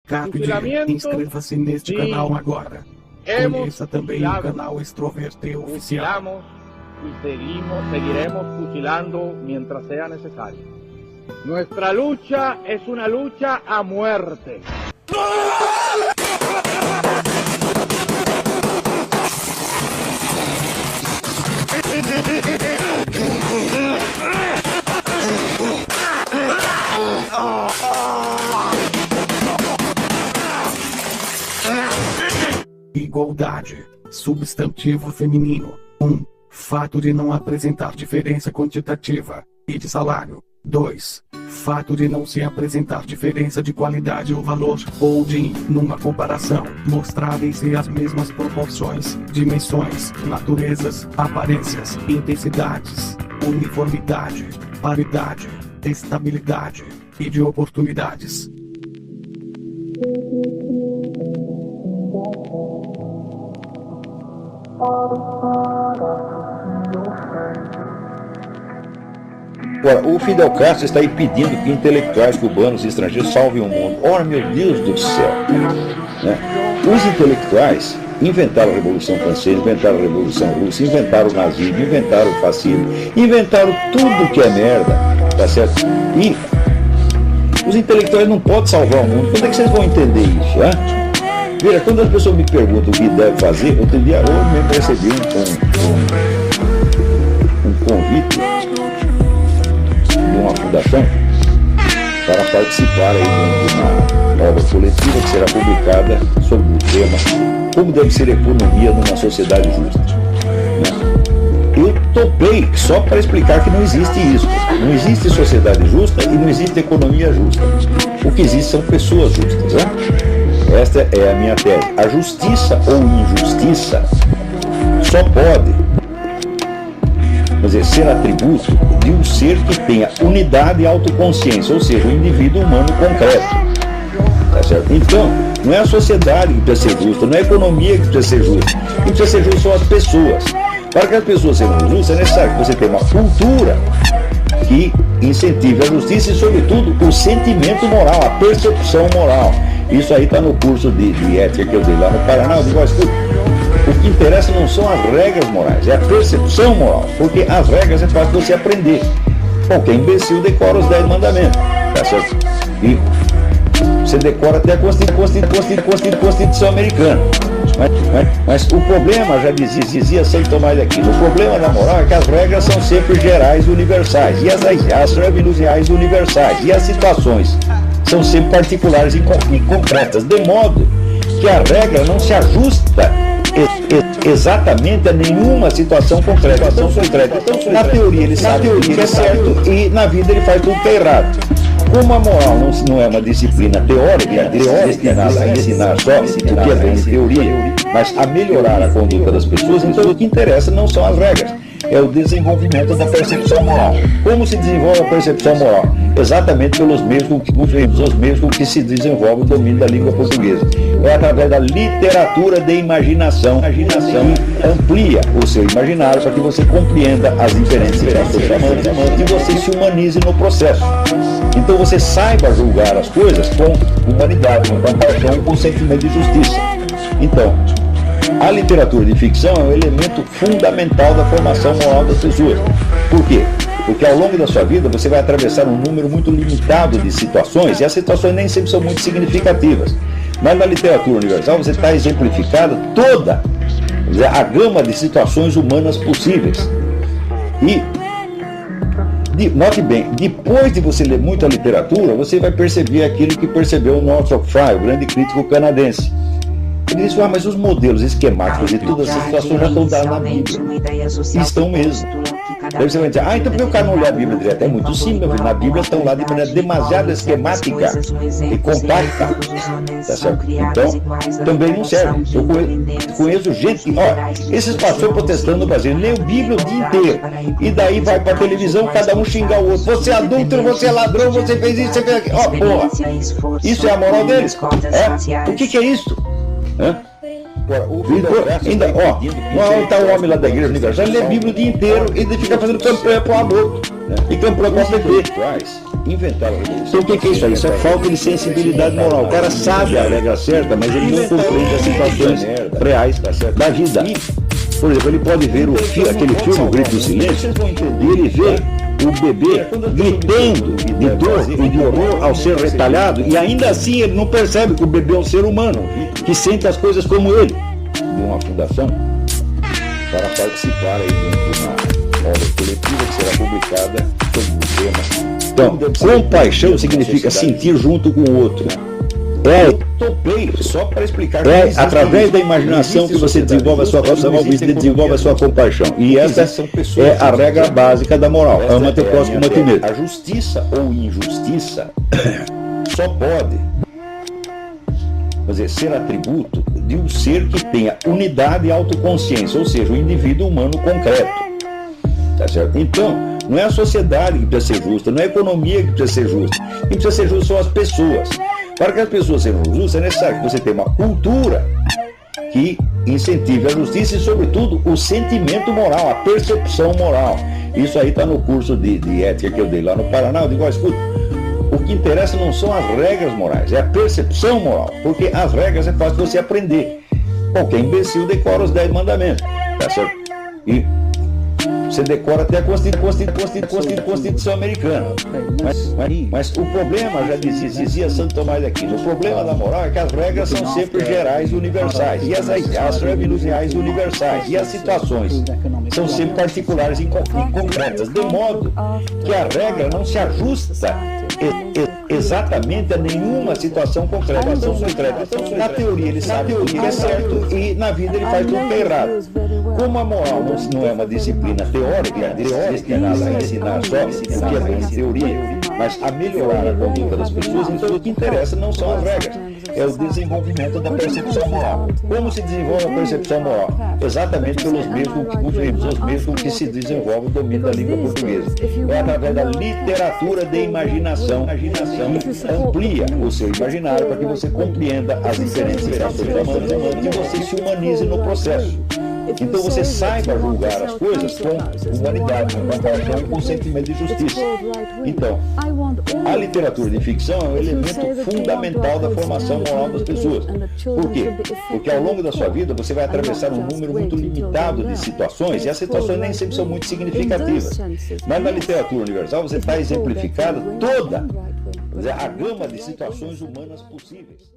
Capde, inscreva-se neste canal agora. Conheça também o canal Extroverter Oficial. Y seguiremos fusilando mientras sea necesario. Nuestra lucha es una lucha a muerte. Igualdade. Substantivo feminino. 1. Fato de não apresentar diferença quantitativa e de salário. 2. Fato de não se apresentar diferença de qualidade ou valor, ou de, numa comparação, mostrarem-se as mesmas proporções, dimensões, naturezas, aparências, intensidades, uniformidade, paridade, estabilidade e de oportunidades. Agora, o Fidel Castro está aí pedindo que intelectuais cubanos e estrangeiros salvem o mundo. Ora, meu Deus do céu! Né? Os intelectuais inventaram a Revolução Francesa, inventaram a Revolução Russa, inventaram o nazismo, inventaram o fascismo, inventaram tudo que é merda, tá certo? E os intelectuais não podem salvar o mundo. Quando é que vocês vão entender isso, né? Veja, quando as pessoas me perguntam o que deve fazer, eu teria hoje mesmo recebi um convite de uma fundação para participar aí de uma nova coletiva que será publicada sobre o tema Como deve ser a economia numa sociedade justa. Né? Eu topei só para explicar que não existe isso. Não existe sociedade justa e não existe economia justa. O que existe são pessoas justas. Né? Esta é a minha tese. A justiça ou injustiça só pode, quer dizer, ser atributo de um ser que tenha unidade e autoconsciência, ou seja, um indivíduo humano concreto. Tá certo? Então, não é a sociedade que precisa ser justa, não é a economia que precisa ser justa. Quem precisa ser justo são as pessoas. Para que as pessoas sejam justas, é necessário que você tenha uma cultura que incentive a justiça e, sobretudo, o sentimento moral, a percepção moral. Isso aí está no curso de ética que eu dei lá no Paraná. Eu digo, escuta, o que interessa não são as regras morais, é a percepção moral, porque as regras é fácil você aprender. Qualquer imbecil decora os 10 mandamentos, tá certo? E você decora até a Constituição Americana. Mas o problema, já dizia São Tomás de Aquino, o problema da moral é que as regras são sempre gerais e universais, e as regras reais universais, e as situações são sempre particulares e concretas, de modo que a regra não se ajusta exatamente a nenhuma situação concreta. Então, na teoria ele sabe o que é certo e na vida ele faz tudo que é errado. Como a moral não é uma disciplina teórica destinada a ensinar só o que é bem em teoria, mas a melhorar a conduta das pessoas, então o que interessa não são as regras, é o desenvolvimento da percepção moral. Como se desenvolve a percepção moral? Exatamente pelos meios com que se desenvolve o domínio da língua portuguesa. É através da literatura de imaginação que amplia o seu imaginário para que você compreenda as diferentes situações e você se humanize no processo. Então você saiba julgar as coisas com humanidade, com compaixão, com sentimento de justiça. Então, a literatura de ficção é um elemento fundamental da formação moral das pessoas. Por quê? Porque ao longo da sua vida você vai atravessar um número muito limitado de situações, e as situações nem sempre são muito significativas. Mas na literatura universal você está exemplificada toda a gama de situações humanas possíveis. E note bem, depois de você ler muita literatura, você vai perceber aquilo que percebeu o Northrop Frye, o grande crítico canadense. Ele disse, mas os modelos esquemáticos de todas as situações já estão dados na Bíblia. E estão mesmo. Daí você vai dizer, então por que o cara não lê a Bíblia direto? É muito simples, na Bíblia estão lá de maneira demasiado esquemática e compacta. Tá certo? Então, também não serve. Eu conheço gente que, esses pastores protestando no Brasil, lê a Bíblia o dia inteiro. E daí vai pra televisão, cada um xingar o outro. Você é adúltero, você é ladrão, você fez isso, você fez aquilo. Porra, isso é a moral deles? O que é isso? Ainda, está o homem lá da Igreja Universal, ele lê a Bíblia o dia inteiro e ele fica fazendo campanha pro aborto. E que é um propósito intelectuais. Inventaram a revolução. Então o que é isso aí? Isso é falta de sensibilidade moral. O cara sabe a regra certa, mas ele não compreende as situações reais da vida. Por exemplo, ele pode ver aquele filme O Grito do Silêncio e ele vê o bebê gritando de dor e de horror ao ser retalhado, e ainda assim ele não percebe que o bebê é um ser humano que sente as coisas como ele. De uma fundação para participar aí de uma obra coletiva que será publicada sob o tema. Então, compaixão significa sentir junto com o outro. Só para explicar. Através da imaginação que você desenvolve a sua desenvolve a sua compaixão. E essa é a regra básica da moral. Ama teu próximo como a ti mesmo. A justiça ou injustiça só pode ser atributo de um ser que tenha unidade e autoconsciência, ou seja, o indivíduo humano concreto. Tá certo? Então, não é a sociedade que precisa ser justa, não é a economia que precisa ser justa. Quem precisa ser justo são as pessoas. Para que as pessoas sejam justas, é necessário que você tenha uma cultura que incentive a justiça e, sobretudo, o sentimento moral, a percepção moral. Isso aí está no curso de ética que eu dei lá no Paraná. Eu digo, escuta, o que interessa não são as regras morais, é a percepção moral, porque as regras é fácil você aprender. Qualquer imbecil decora os 10 mandamentos, tá certo? E você decora até a Constituição Americana. Mas o problema, já dizia Santo Tomás de Aquino, o problema da moral é que as regras são sempre gerais e universais, e as regras reais e universais, e as situações são sempre particulares e concretas, de modo que a regra não se ajusta exatamente a nenhuma situação concreta. Então, na teoria ele sabe o que é certo e na vida ele faz tudo que é errado. Como a moral não é uma disciplina teórica destinada a ensinar só o que é bom em teoria, mas a melhorar a conduta das pessoas, então o que interessa não são as regras, é o desenvolvimento da percepção moral. Como se desenvolve a percepção moral? Exatamente pelos meios que se desenvolve o domínio da língua portuguesa. É através da literatura de imaginação que amplia o seu imaginário para que você compreenda as diferentes situações humanas e que você se humanize no processo. Então você saiba julgar as coisas com humanidade, com compaixão e com sentimento de justiça. Então, a literatura de ficção é um elemento fundamental da formação moral das pessoas. Por quê? Porque ao longo da sua vida você vai atravessar um número muito limitado de situações, e as situações nem sempre são muito significativas. Mas na literatura universal você está exemplificada toda a gama de situações humanas possíveis.